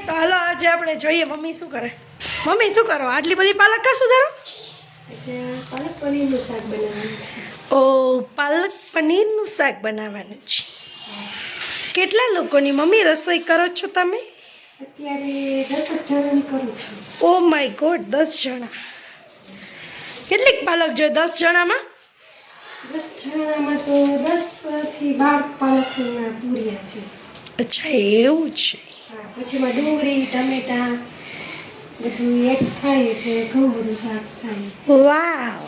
તો હાલો આજે આપણે જોઈએ મમ્મી શું કરે. મમ્મી શું કરો? આટલી બધી પાલક કા સુધારો? પાલક પનીરનું શાક બનાવવાનું છે. ઓ પાલક પનીરનું શાક બનાવવાનું છે. કેટલા લોકોની મમ્મી રસોઈ કરો છો તમે? અત્યારે 10 જણાની કરું છું. ઓ માય ગોડ, 10 જણા. કેટલીક પાલક જોઈએ 10 જણામાં? 10 જણામાં તો 10 થી 12 પાલકના પૂર્યા છે. અચ્છા એવું છે. હા, પછી એમાં ડુંગળી ટમેટા બધું એક થાય એટલે ઘણું બધું શાક થાય. વાવ.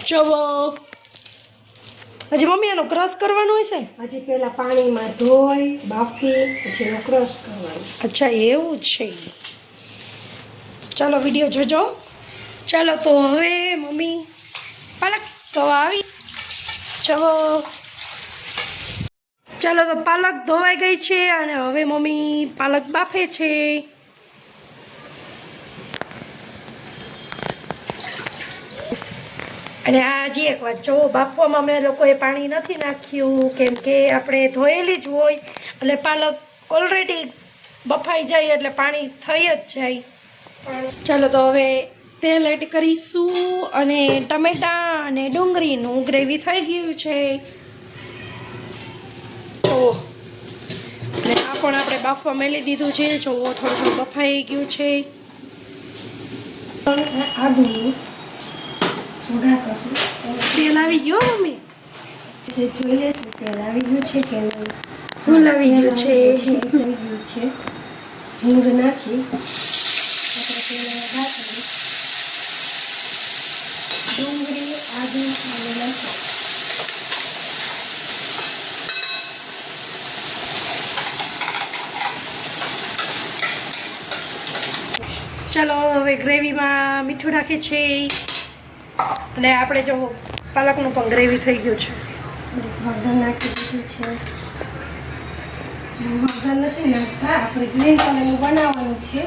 ચલો હજી મમ્મી એનો ક્રશ કરવાનો હોય છે? હજી પહેલા પાણીમાં ધોઈ બાફી પછી એનો ક્રશ કરવાનો. અચ્છા એવું છે. ચાલો વિડીયો જોજો. ચાલો તો હવે મમ્મી પાલક ધોવા આવી. ચાલો તો પાલક ધોવાઈ ગઈ છે અને હવે મમ્મી પાલક બાફે છે. અને આ હજી એક વાત જો, બાફવામાં અમે લોકોએ પાણી નથી નાખ્યું કેમ કે આપણે ધોયેલી જ હોય એટલે પાલક ઓલરેડી બફાઈ જાય એટલે પાણી થઈ જ જાય. ચાલો તો હવે તેલ એડ કરીશું અને ટમેટાં અને ડુંગળીનું ગ્રેવી થઈ ગયું છે. તો અને આ પણ આપણે બાફવા મેલી દીધું છે. જો થોડું બફાઈ ગયું છે. આદુનું વઘાર કરશું. તેલ આવી ગયો મમ્મી? જોઈ લેશું તેલ આવી ગયું છે કે નહીં. ફૂલ આવી ગયું છે. થઈ ગયું છે. હિંગ નાખી આપણે તેલ વઘાર કરી ડુંગળી આદુ અને લસણ ચાલો હવે ગ્રેવીમાં મીઠું નાખે છે અને આપણે જો પાલકનું પણ ગ્રેવી થઈ ગયું છે. હળદર નાખી દીધું છે. હળદર નથી નાખતા, આપણે ગ્રીન કલરનું બનાવવાનું છે.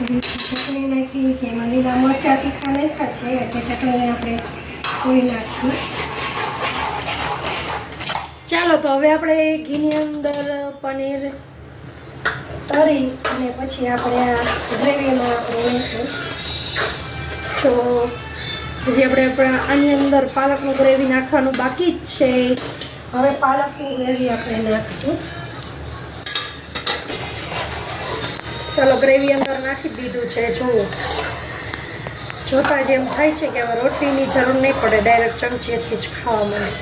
ચટણી નાખી કે એમાં લીલા મરચાં તીખા નાખ્યા છે એટલે ચટણી આપણે કોઈ નાખીશું. ચાલો તો હવે આપણે ઘીની અંદર પનીર તળી અને પછી આપણે આ ગ્રેવીમાં આપણે નાખીશું. તો પછી આપણે આની અંદર પાલકનું ગ્રેવી નાખવાનું બાકી જ છે. હવે પાલકનું ગ્રેવી આપણે નાખીશું. ચાલો ગ્રેવી અંદર નાખી દીધું છે. જુઓ જોતા જ એમ થાય છે કે હવે રોટલીની જરૂર નહીં પડે, ડાયરેક્ટ ચમચીથી જ ખાવા મળે.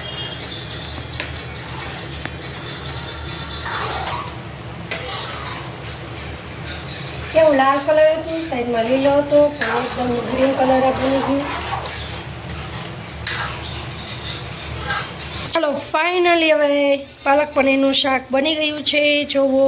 કેવું લાલ કલર હતું, સાઈડમાં લીલો હતો પણ એકદમ ગ્રીન કલર બની ગયું. ચાલો ફાઇનલી હવે પાલક પનીરનું શાક બની ગયું છે. જોવો